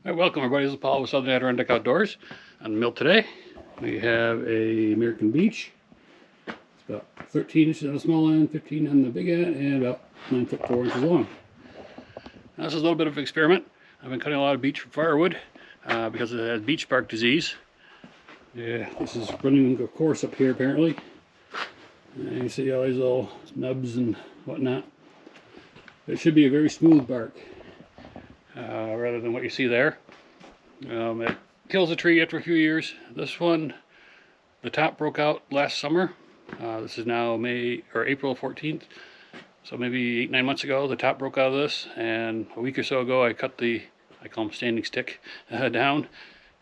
Hi, welcome everybody. This is Paul with Southern Adirondack Outdoors. On the mill today, we have a American Beech. It's about 13 inches on the small end, 15 on the big end, and about 9 foot 4 inches long. Now, this is a little bit of an experiment. I've been cutting a lot of beech for firewood because it has beech bark disease. Yeah, this is running a course up here apparently. And you see all these little nubs and whatnot. It should be a very smooth bark. Rather than what you see there. It kills the tree after a few years. This one, the top broke out last summer. This is now April 14th. So maybe 8-9 months ago, the top broke out of this, and a week or so ago I cut the, I call them standing stick, down.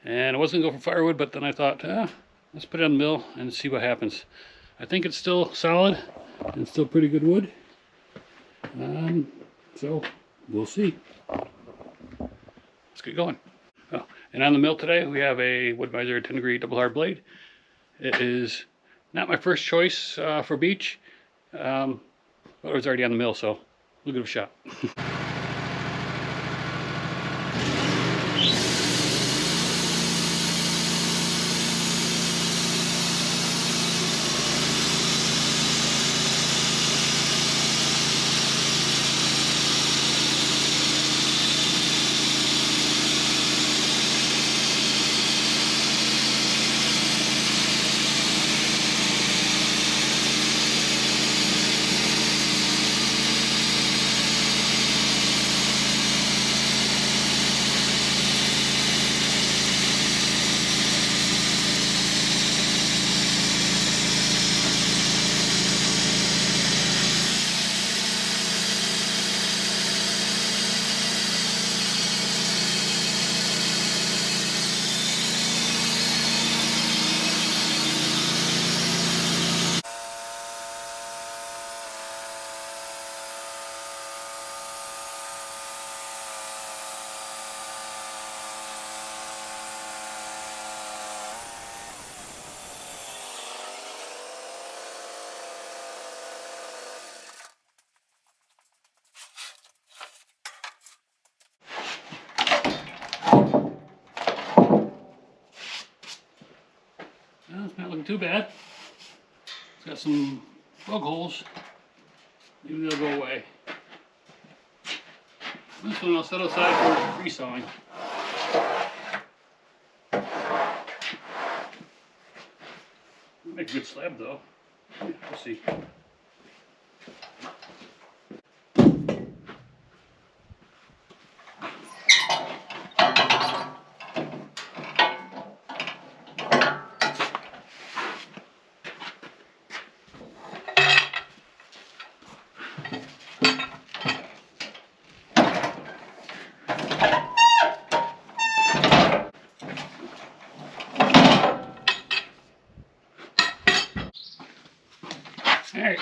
And it wasn't going to go for firewood, but then I thought, let's put it on the mill and see what happens. I think it's still solid and still pretty good wood. So we'll see. Let's get going. Oh, and on the mill today we have a Wood-Mizer 10-degree double hard blade. It is not my first choice for beech, but it was already on the mill, so we'll give it a shot. Well, it's not looking too bad. It's got some bug holes. Maybe they'll go away. This one I'll set aside for free-sawing. Make a good slab though. We'll see. Alright,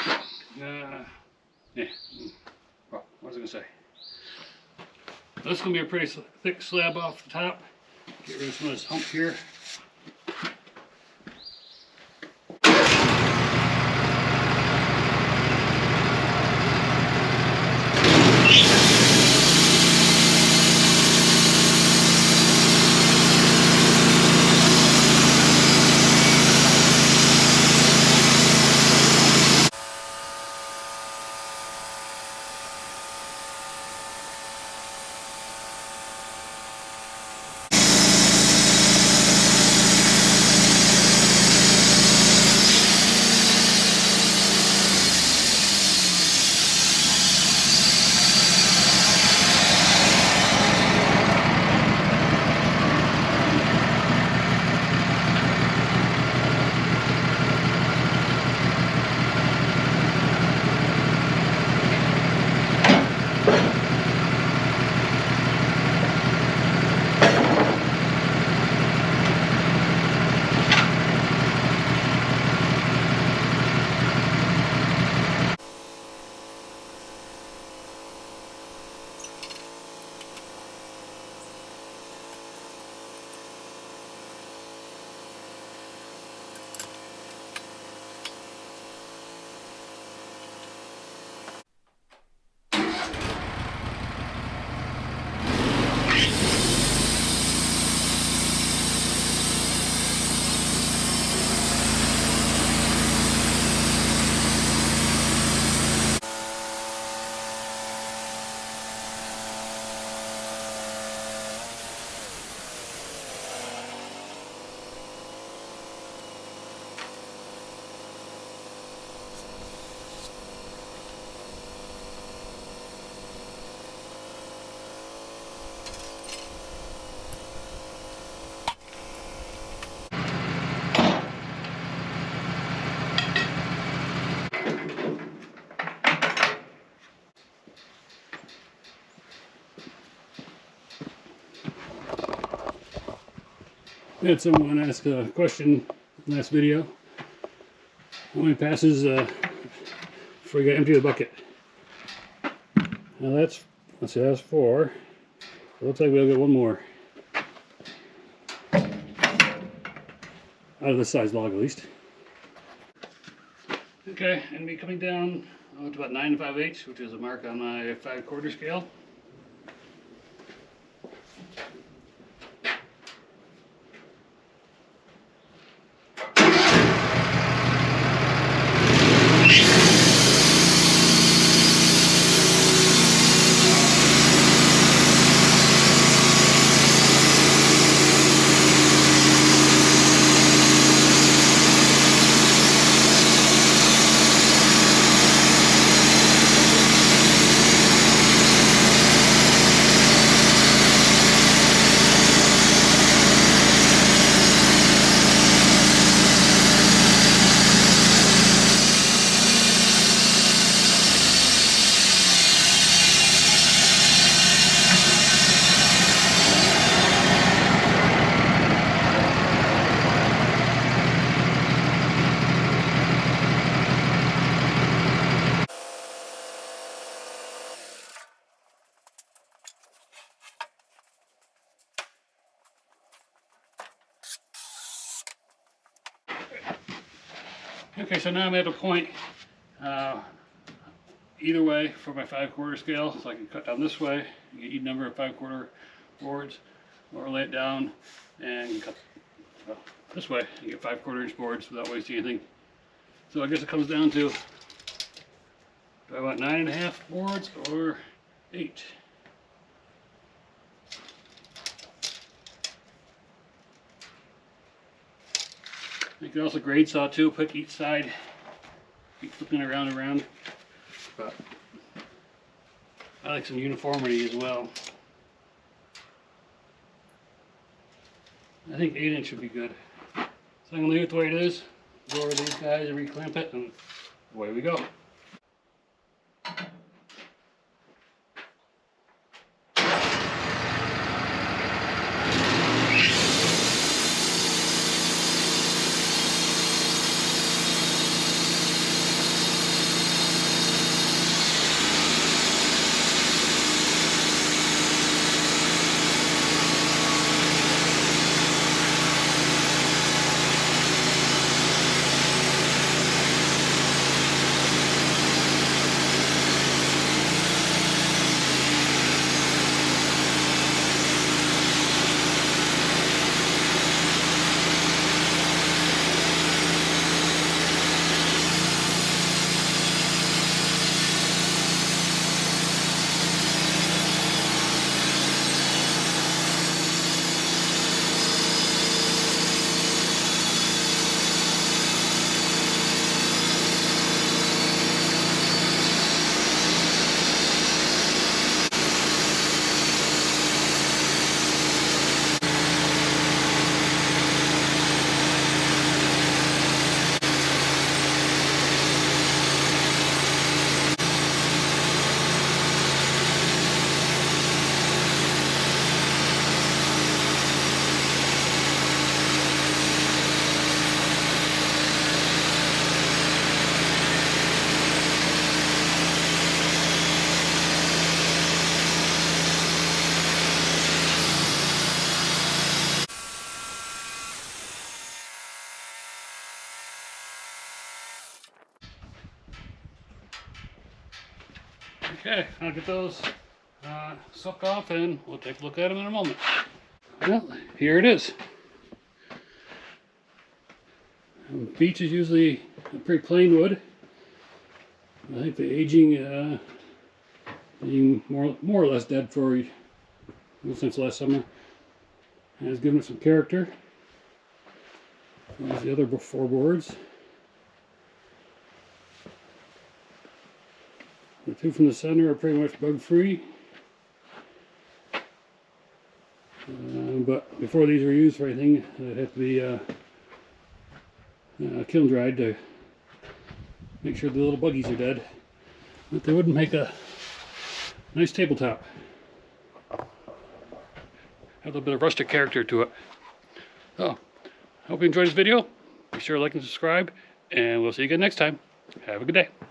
yeah, well, what was I going to say? This is going to be a pretty thick slab off the top. Get rid of some of this hump here. We had someone ask a question in the last video. How many passes before you got to empty the bucket? Now that's, let's see, that's 4. It looks like we'll get one more. Out of this size log, at least. Okay, and be coming down to about 9 5/8, which is a mark on my 5/4 scale. Okay, so now I'm at a point either way for my 5/4 scale, so I can cut down this way, get even number of 5/4 boards, or lay it down and cut this way. You get 5/4 inch boards without wasting anything. So I guess it comes down to, do I want 9.5 boards or 8? You can also grade saw too, pick each side, keep flipping it around and around. But I like some uniformity as well. I think 8 inch would be good. So I'm gonna leave it the way it is, go over these guys and reclamp it, and away we go. Okay, I'll get those sucked off and we'll take a look at them in a moment. Well, here it is. Beech is usually a pretty plain wood. I think the aging being more or less dead for since last summer has given it some character. There's the other 4 boards. The 2 from the center are pretty much bug free. But before these were used for anything, it had to be kiln dried to make sure the little buggies are dead. But they wouldn't make a nice tabletop. Have a little bit of rustic character to it. So, hope you enjoyed this video. Be sure to like and subscribe, and we'll see you again next time. Have a good day.